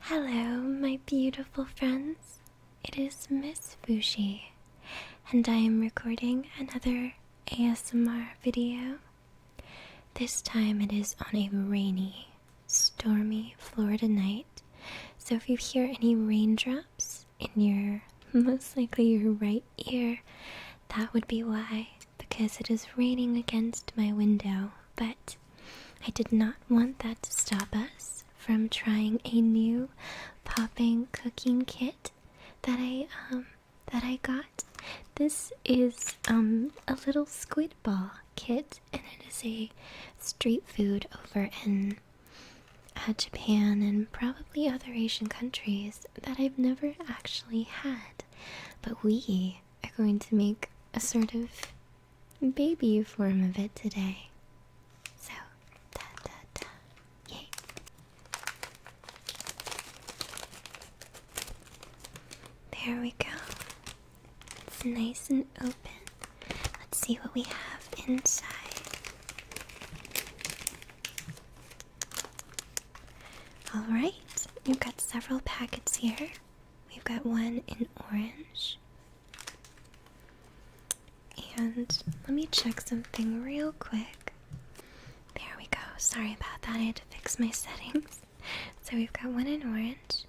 Hello, my beautiful friends. It is Miss Fushi, and I am recording another ASMR video. This time it is on a rainy, stormy Florida night, so if you hear any raindrops in your, most likely your right ear, that would be why, because it is raining against my window, but I did not want that to stop us from trying a new popping cooking kit that I got. This is a little squid ball kit, and it is a street food over in Japan and probably other Asian countries that I've never actually had. But we are going to make a sort of baby form of it today. So, yay. There we go. It's nice and open. Let's see what we have inside. Alright, we've got several packets here. We've got one in orange. And let me check something real quick. There we go. Sorry about that. I had to fix my settings. So we've got one in orange.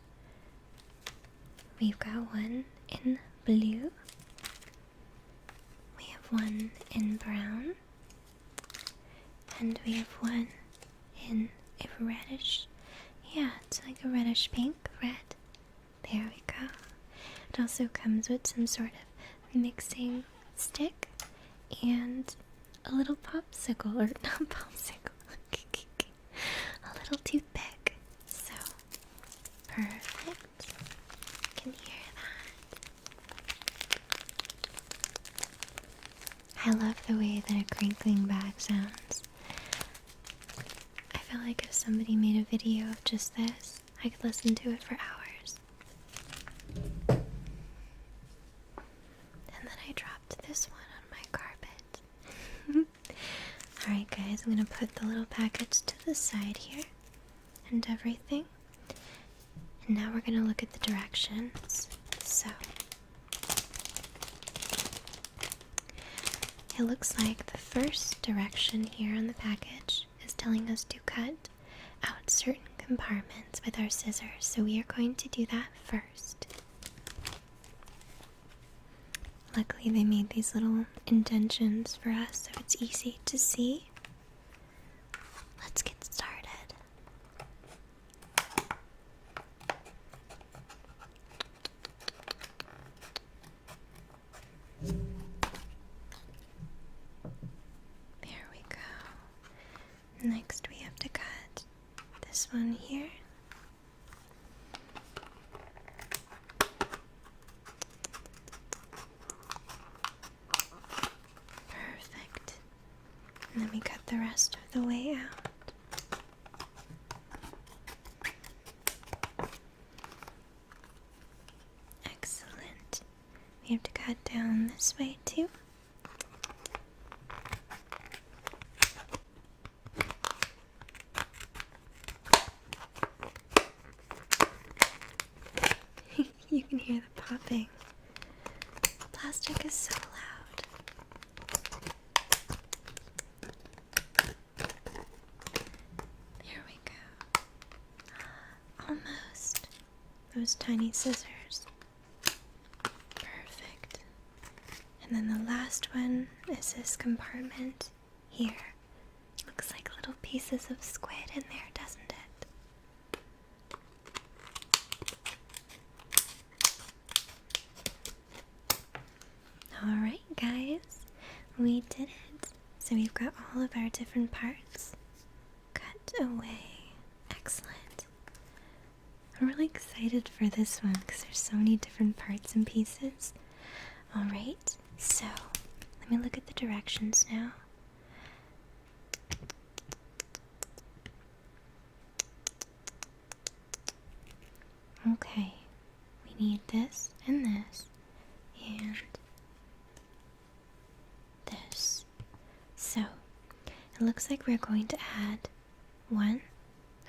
We've got one in blue. We have one in brown. And we have one in a reddish. Yeah, it's like a reddish pink, red. There we go. It also comes with some sort of mixing stick and a little popsicle, or not popsicle, a little toothpick. So, perfect. You can hear that. I love the way that a crinkling bag sounds. I feel like if somebody made a video of just this, I could listen to it for hours. And then I dropped this one on my carpet. Alright guys, I'm gonna put the little packets to the side here and everything. And now we're gonna look at the directions. So, it looks like the first direction here on the package is telling us to cut out certain compartments with our scissors. So we are going to do that first. Luckily they made these little indentions for us so it's easy to see. Let's get started. There we go. Next we have to cut this one here. Perfect. And then we cut the rest of the way out. Excellent. We have to cut down this way too. You can hear the popping. Plastic is so loud. There we go. Almost. Those tiny scissors. Perfect. And then the last one is this compartment here. Looks like little pieces of squid in there, doesn't it? Alright guys, we did it. So we've got all of our different parts cut away. Excellent. I'm really excited for this one because there's so many different parts and pieces. Alright, so let me look at the directions now. Okay, we need this and this and this. So, it looks like we're going to add one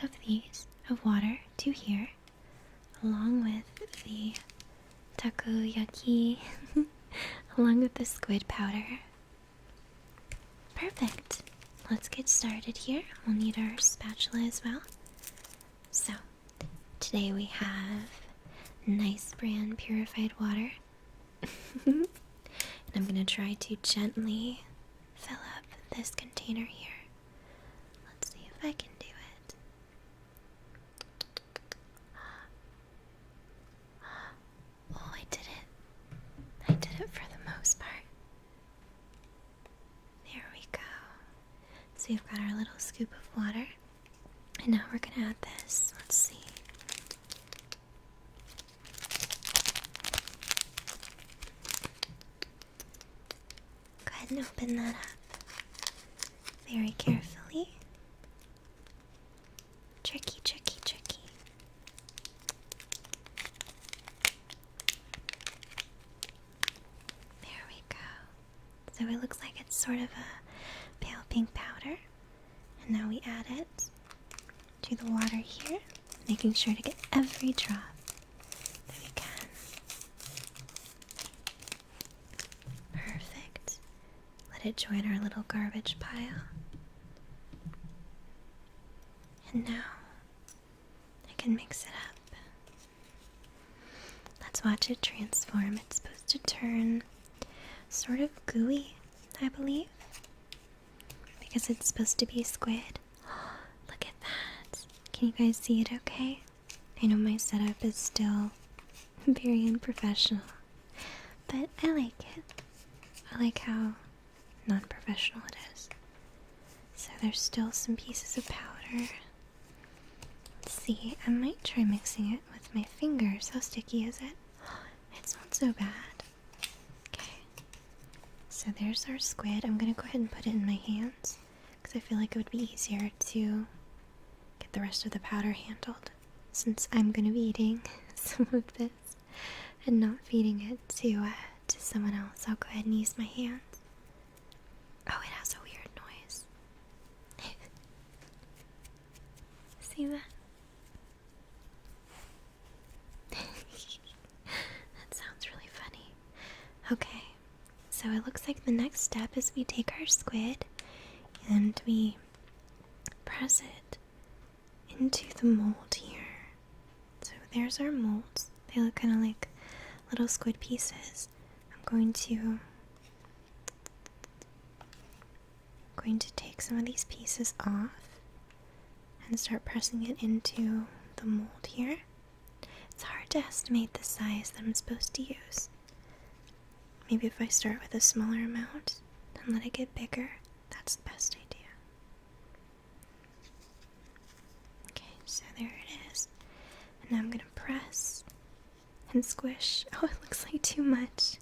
of these of water to here. along with the takoyaki, along with the squid powder. Perfect. Let's get started here. We'll need our spatula as well. So, today we have nice brand purified water. And I'm going to try to gently fill up this container here. Let's see if I can do it. Oh, I did it. I did it for the most part. There we go. So we've got our little scoop of water. And now we're going to add this. Let's see. Go ahead and open that up very carefully. Tricky, tricky, tricky. There we go. So it looks like it's sort of a pale pink powder. And now we add it to the water here, making sure to get every drop that we can. Perfect. Let it join our little garbage pile. And now I can mix it up. Let's watch it transform. It's supposed to turn sort of gooey, I believe, because it's supposed to be squid. Look at that. Can you guys see it okay? I know my setup is still very unprofessional, but I like it. I like how non-professional it is. So there's still some pieces of powder. Let's see, I might try mixing it with my fingers. How sticky is it? It's not so bad. Okay, so there's our squid. I'm gonna go ahead and put it in my hands because I feel like it would be easier to get the rest of the powder handled, since I'm gonna be eating some of this and not feeding it to someone else. I'll go ahead and use my hands. Oh, it has a weird noise. See that? That sounds really funny. Okay, so it looks like the next step is we take our squid and we press it into the mold here. So there's our molds. They look kind of like little squid pieces. I'm going to take some of these pieces off and start pressing it into the mold here. It's hard to estimate the size that I'm supposed to use. Maybe if I start with a smaller amount and let it get bigger, that's the best idea. Okay, so there it is. And now I'm gonna press and squish. Oh, it looks like too much.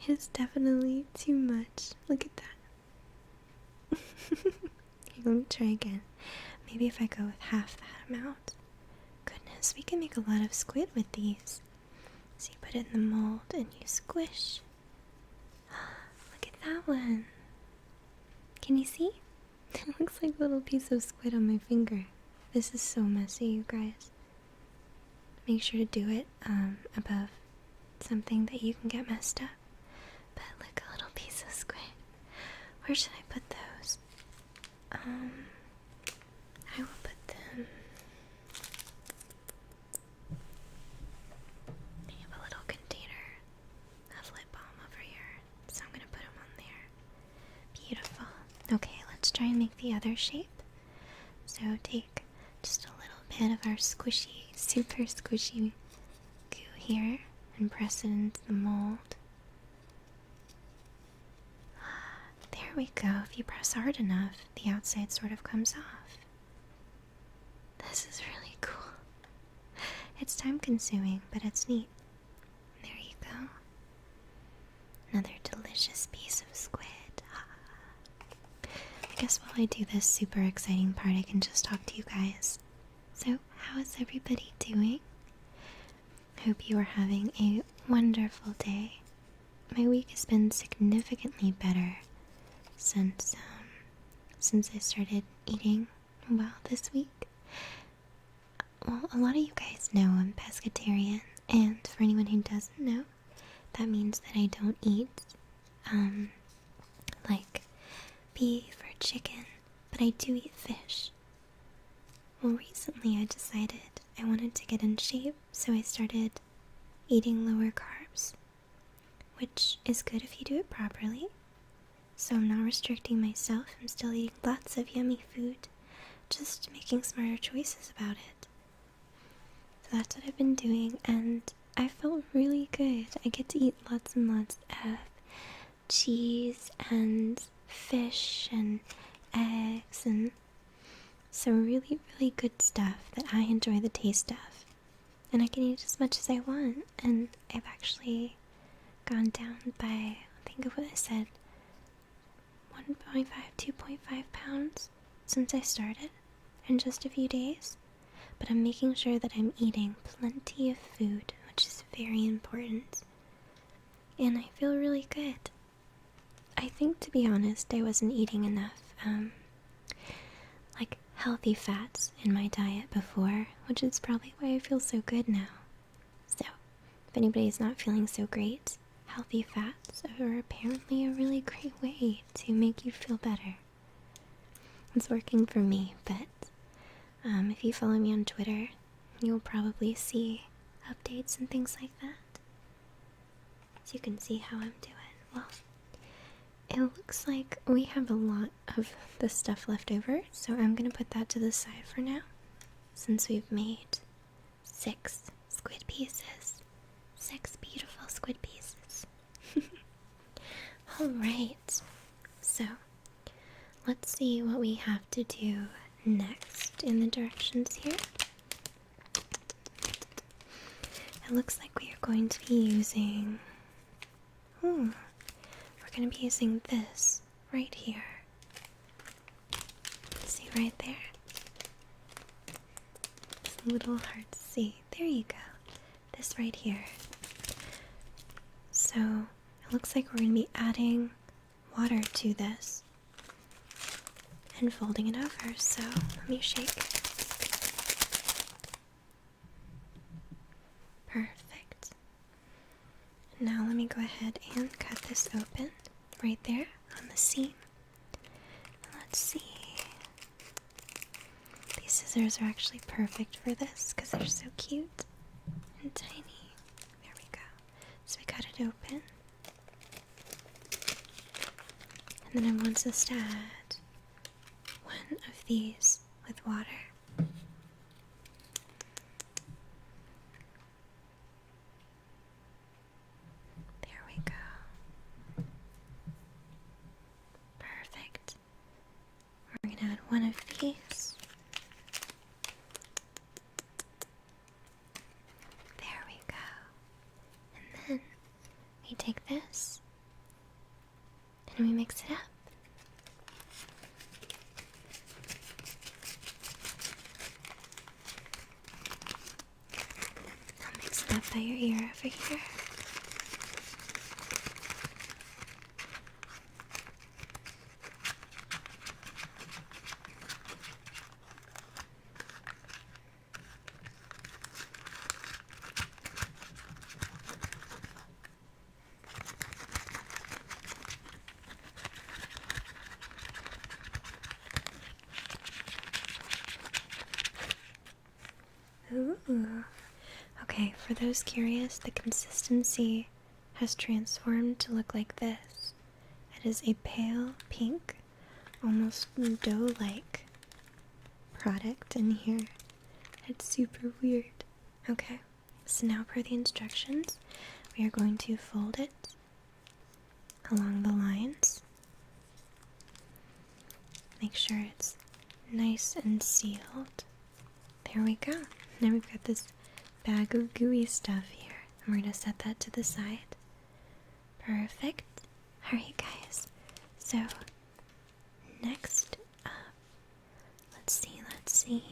It's definitely too much. Look at that. Okay, let me try again. Maybe if I go with half that amount. Goodness, we can make a lot of squid with these. So you put it in the mold and you squish. Look at that one. Can you see? It looks like a little piece of squid on my finger. This is so messy, you guys. Make sure to do it above something that you can get messed up. But look, a little piece of squid. Where should I put those? I will put them. I have a little container of lip balm over here, so I'm gonna put them on there. Beautiful. Okay, let's try and make the other shape. So take just a little bit of our squishy, super squishy goo here and press it into the mold. There we go. If you press hard enough, the outside sort of comes off. This is really cool. It's time consuming, but it's neat. There you go. Another delicious piece of squid. I guess while I do this super exciting part, I can just talk to you guys. So, how is everybody doing? I hope you are having a wonderful day. My week has been significantly better since I started eating well this week. well, a lot of you guys know I'm pescatarian, and for anyone who doesn't know, that means that I don't eat, like beef or chicken, but I do eat fish. Well, recently I decided I wanted to get in shape, so I started eating lower carbs, which is good if you do it properly. So I'm not restricting myself, I'm still eating lots of yummy food, just making smarter choices about it. So that's what I've been doing, and I felt really good. I get to eat lots and lots of cheese and fish and eggs and some really, really good stuff that I enjoy the taste of. And I can eat as much as I want, and I've actually gone down by, I think of what I said, 1.5, 2.5 pounds since I started in just a few days. But I'm making sure that I'm eating plenty of food, which is very important. And I feel really good. I think, to be honest, I wasn't eating enough, like, healthy fats in my diet before, which is probably why I feel so good now. So, if anybody's not feeling so great, healthy fats are apparently a really great way to make you feel better. It's working for me, but if you follow me on Twitter, you'll probably see updates and things like that. So you can see how I'm doing. Well, it looks like we have a lot of the stuff left over, so I'm gonna put that to the side for now, since we've made 6 squid pieces. 6 beautiful squid pieces. Alright, so let's see what we have to do next in the directions here. It looks like we are going to be using, we're going to be using this right here. See right there? It's a little hard to see. There you go. This right here. So it looks like we're going to be adding water to this and folding it over. So let me shake. Perfect. Now let me go ahead and cut this open right there on the seam. Let's see. These scissors are actually perfect for this because they're so cute and tiny. There we go. So we cut it open. And then I want us to add one of these with water. There we go. Perfect. We're going to add one of these. There we go. And then we take this and we mix it up. I'll mix it up by your ear over here. Ooh. Okay, for those curious, the consistency has transformed to look like this. It is a pale pink, almost dough-like product in here. It's super weird. Okay, so now per the instructions, we are going to fold it along the lines. Make sure it's nice and sealed. There we go. Now we've got this bag of gooey stuff here, and we're going to set that to the side. Perfect. Alright guys, so next up, let's see.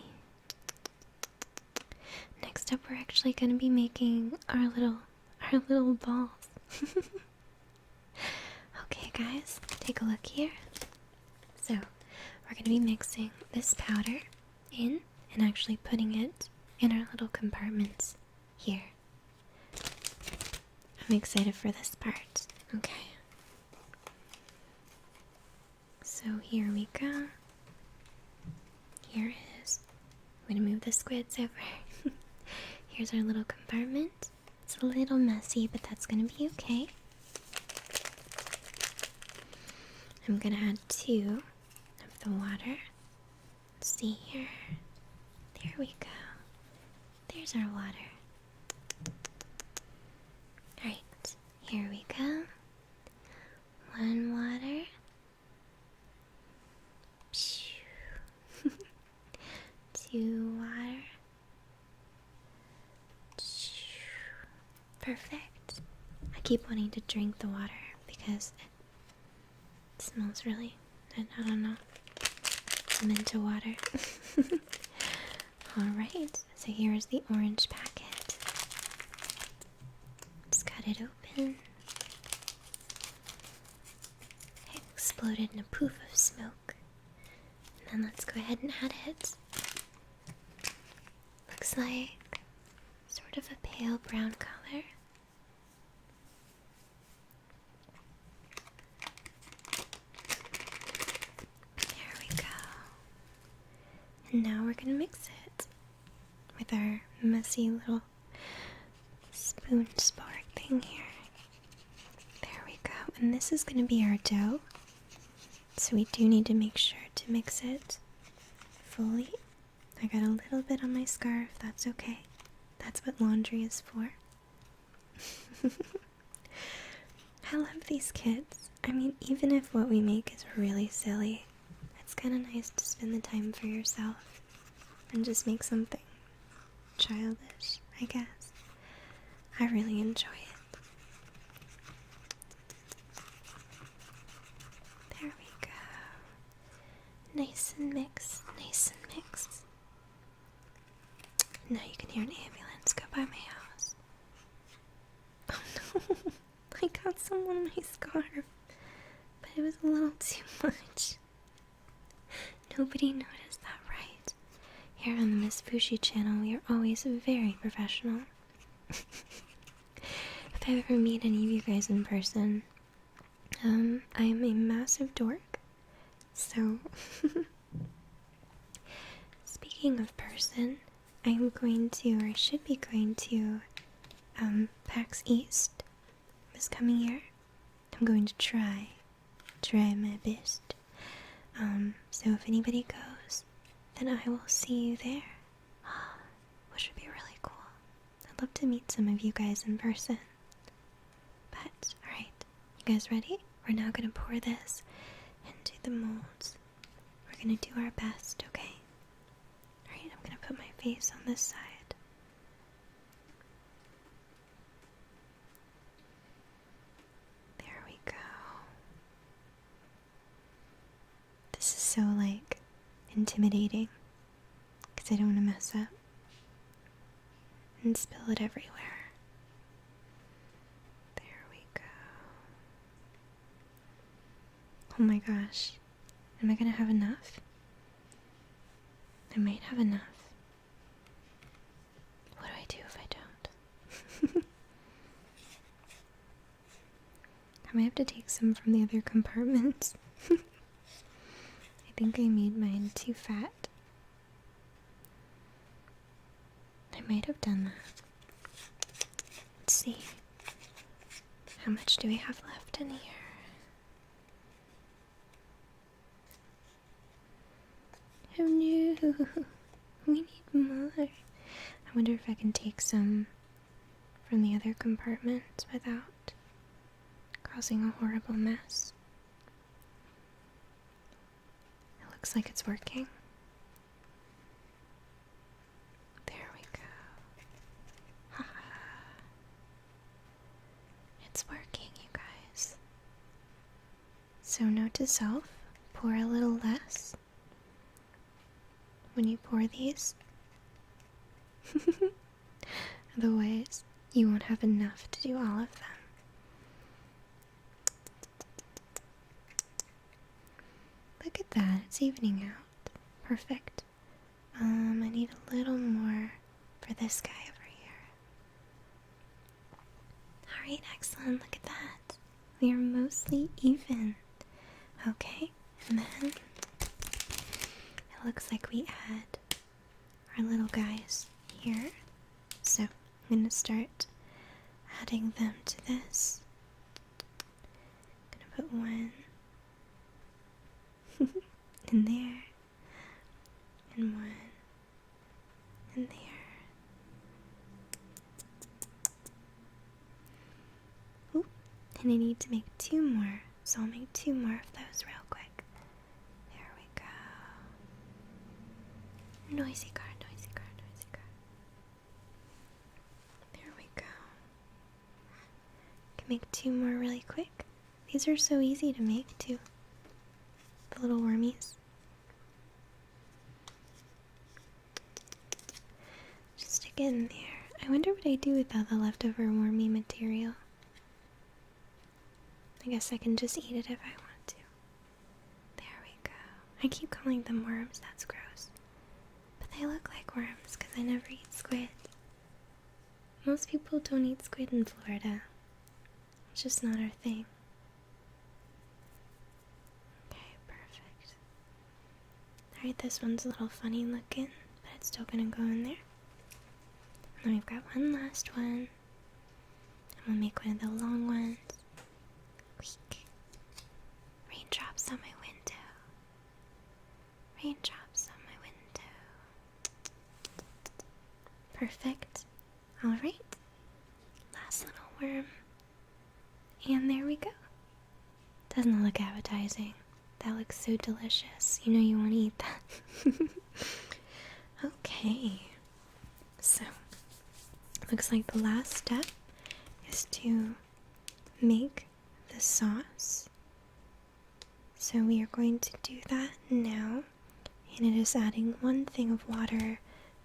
Next up we're actually going to be making our little balls. Okay guys, take a look here. So we're going to be mixing this powder in and actually putting it in our little compartments here. I'm excited for this part. Okay. So here we go. Here is. I'm gonna move the squids over. Here's our little compartment. It's a little messy, but that's gonna be okay. I'm gonna add 2 of the water. Let's see here. There we go. There's our water. Alright, here we go. 1 water. 2 water. Perfect. I keep wanting to drink the water because it smells really, I don't know. I'm into water. Alright, so here's the orange packet. Let's cut it open. It exploded in a poof of smoke. And then let's go ahead and add it. Looks like sort of a pale brown color. There we go. And now we're gonna mix it with our messy little spoon spork thing here. There we go. And this is gonna be our dough. So we do need to make sure to mix it fully. I got a little bit on my scarf, that's okay. That's what laundry is for. I love these kids. I mean, even if what we make is really silly, it's kind of nice to spend the time for yourself and just make something childish, I guess. I really enjoy it. There we go. Nice and mixed, nice and mixed. Now you can hear an ambulance go by my house. Oh no, I got some on my scarf, but it was a little too much. Nobody noticed that, right? Here on the Miss Fushi channel, we are always very professional. If I ever meet any of you guys in person, I am a massive dork, so speaking of person, I'm going to, or I should be going to, PAX East this coming year. I'm going to try my best. So if anybody goes, then I will see you there. Which would be really cool. I'd love to meet some of you guys in person. But, alright, you guys ready? We're now gonna pour this into the molds. We're gonna do our best, okay? Alright, I'm gonna put my face on this side. There we go. This is so, like, intimidating because I don't want to mess up and spill it everywhere. There we go. Oh my gosh. Am I gonna have enough? I might have enough. What do I do if I don't? I might have to take some from the other compartments. I think I made mine too fat. I might have done that. Let's see. How much do we have left in here? Oh no, we need more. I wonder if I can take some from the other compartments without causing a horrible mess. It looks like it's working. There we go. It's working, you guys. So note to self, pour a little less when you pour these. Otherwise, you won't have enough to do all of them. Look at that, it's evening out. Perfect. I need a little more for this guy over here. Alright, excellent. Look at that. We are mostly even. Okay, and then it looks like we add our little guys here. So I'm going to start adding them to this. I'm going to put one in there, and one in there. Ooh, and I need to make 2 more, so I'll make 2 more of those real quick. There we go. Noisy car, noisy car, noisy car. There we go. Can make 2 more really quick. These are so easy to make too. The little wormies. Just stick it in there. I wonder what I do with all the leftover wormy material. I guess I can just eat it if I want to. There we go. I keep calling them worms, that's gross. But they look like worms because I never eat squid. Most people don't eat squid in Florida. It's just not our thing. Okay, perfect. Alright, this one's a little funny looking, but it's still gonna go in there. And then we've got one last one. And we'll make one of the long ones. Weak. Raindrops on my window. Raindrops on my window. Perfect. Alright. Last little worm. And there we go. Doesn't it look appetizing? That looks so delicious. You know you want to eat that. Okay. So, looks like the last step is to make the sauce. So we are going to do that now. And it is adding 1 thing of water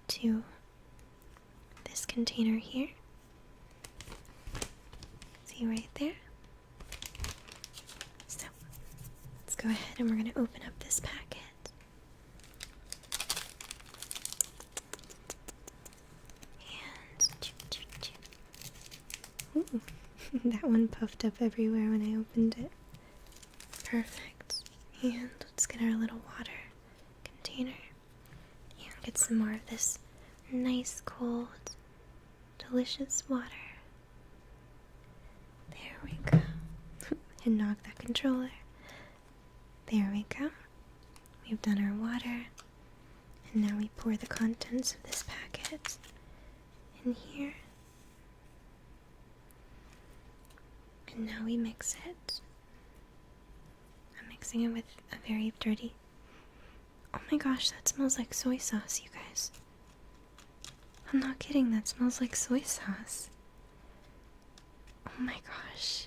to this container here. See right there? So, let's go ahead and we're going to open up this packet. And ooh, that one puffed up everywhere when I opened it. Perfect. And let's get our little water container and get some more of this nice, cold, delicious water. There we go. And knock that controller. There we go. We've done our water. And now we pour the contents of this packet in here. And now we mix it. I'm mixing it with a very dirty... Oh my gosh, that smells like soy sauce, you guys. I'm not kidding, that smells like soy sauce. Oh my gosh.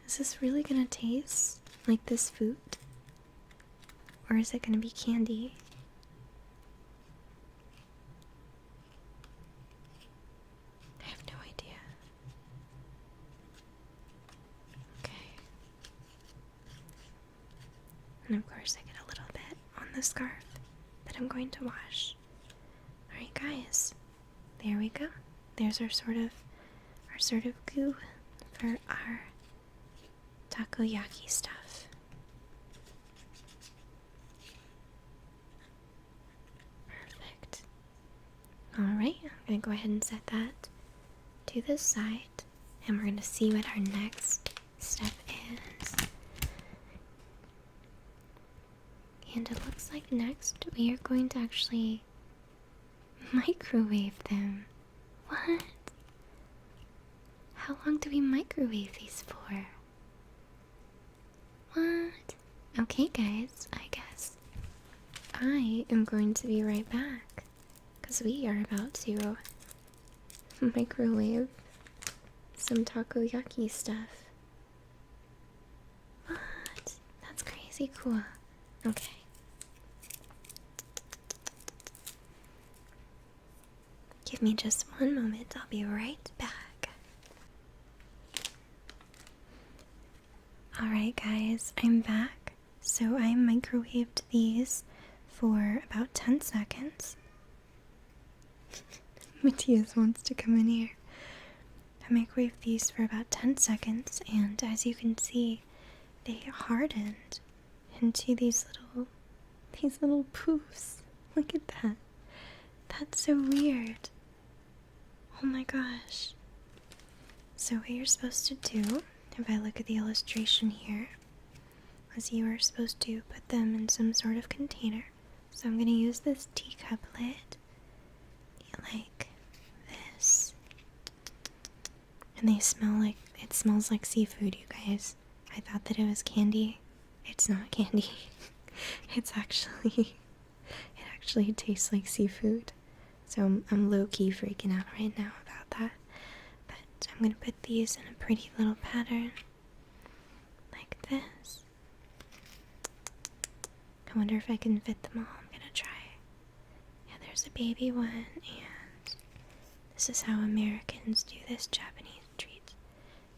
Is this really gonna taste like this food? Or is it gonna be candy? I have no idea. Okay. And of course I get a little bit on the scarf that I'm going to wash. Alright guys, there we go. There's our sort of goo for our takoyaki stuff. Perfect. Alright, I'm going to go ahead and set that to the side, and we're going to see what our next step is. And it looks like next we are going to actually microwave them. What? How long do we microwave these for? What? Okay guys, I guess I am going to be right back because we are about to microwave some takoyaki stuff. What? That's crazy cool. Okay. Give me just one moment, I'll be right back. Alright guys, I'm back. So I microwaved these for about 10 seconds. Matthias wants to come in here. I microwaved these for about 10 seconds, and as you can see, they hardened into these little poofs. Look at that. That's so weird. Oh my gosh. So what you're supposed to do, if I look at the illustration here, is you are supposed to put them in some sort of container. So I'm going to use this teacup lid, like this. And they smell like, it smells like seafood, you guys. I thought that it was candy. It's not candy. It actually tastes like seafood. So I'm low-key freaking out right now about that. But I'm going to put these in a pretty little pattern, like this. I wonder if I can fit them all. I'm going to try. Yeah, there's a baby one, and this is how Americans do this Japanese treat.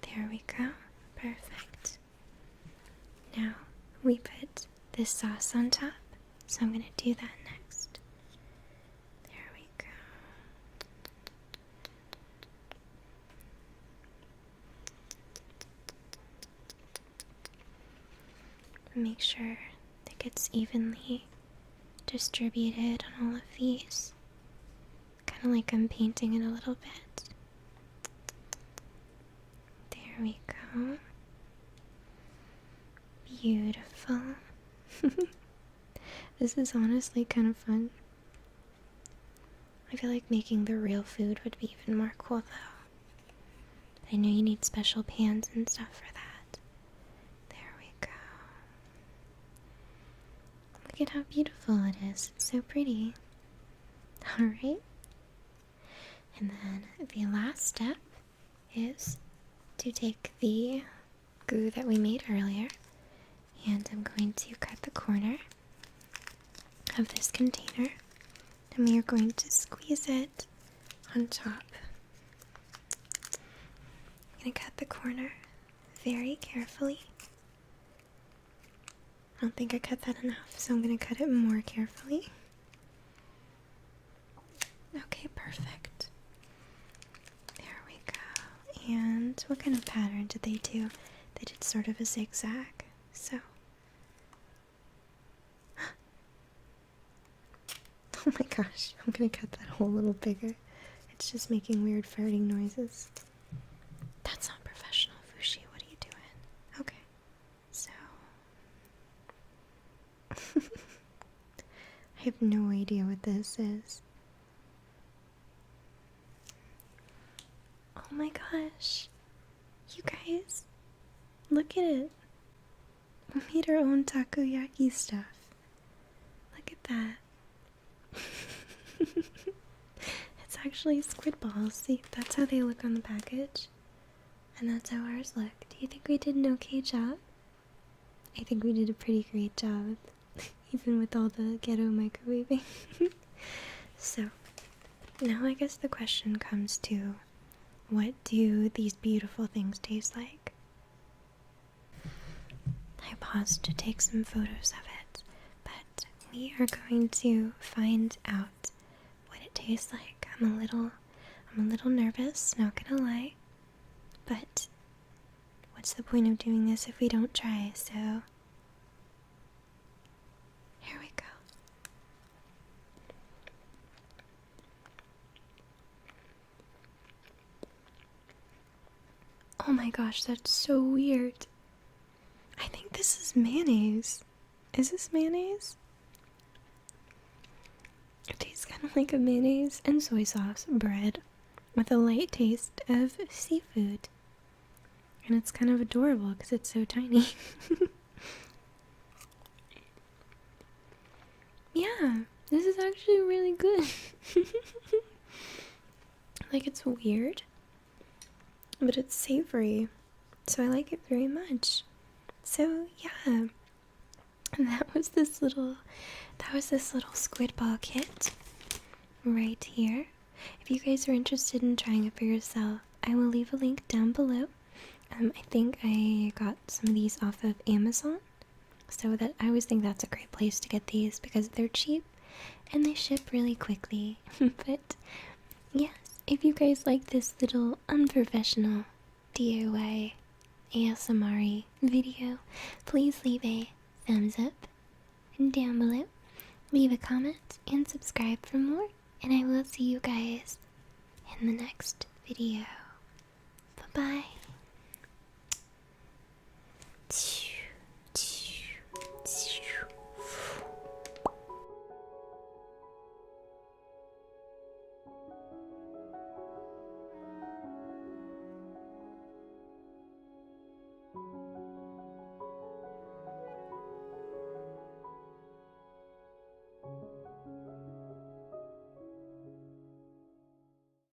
There we go. Perfect. Now, we put this sauce on top, so I'm going to do that next. There we go. Make sure that gets evenly distributed on all of these. Kind of like I'm painting it a little bit. There we go. Beautiful. This is honestly kind of fun. I feel like making the real food would be even more cool though. I know you need special pans and stuff for that. There we go. Look at how beautiful it is. It's so pretty. Alright. And then the last step is to take the goo that we made earlier, and I'm going to cut the corner of this container, and we are going to squeeze it on top. I'm going to cut the corner very carefully. I don't think I cut that enough, so I'm going to cut it more carefully. Okay, perfect. There we go. And what kind of pattern did they do? They did sort of a zigzag, so. Oh my gosh, I'm gonna cut that hole a little bigger. It's just making weird farting noises. That's not professional, Fushi. What are you doing? Okay, so. I have no idea what this is. Oh my gosh. You guys, look at it. We made our own takoyaki stuff. Look at that. It's actually Squidballs. See, that's how they look on the package. And that's how ours look. Do you think we did an okay job? I think we did a pretty great job. Even with all the ghetto microwaving. So, now I guess the question comes to, what do these beautiful things taste like? I paused to take some photos of it, but we are going to find out what it tastes like. I'm a little nervous, not gonna lie, but what's the point of doing this if we don't try? So here we go. Oh my gosh, that's so weird. I think this is mayonnaise. Is this mayonnaise? It tastes kind of like a mayonnaise and soy sauce bread with a light taste of seafood. And it's kind of adorable because it's so tiny. Yeah, this is actually really good. Like, it's weird, but it's savory, so I like it very much. So yeah, and that was this little Squidball kit right here. If you guys are interested in trying it for yourself, I will leave a link down below. I think I got some of these off of Amazon, so that I always think that's a great place to get these because they're cheap and they ship really quickly. But yes, if you guys like this little unprofessional DIY ASMR video, please leave a thumbs up and down below. Leave a comment and subscribe for more, and I will see you guys in the next video. Bye bye.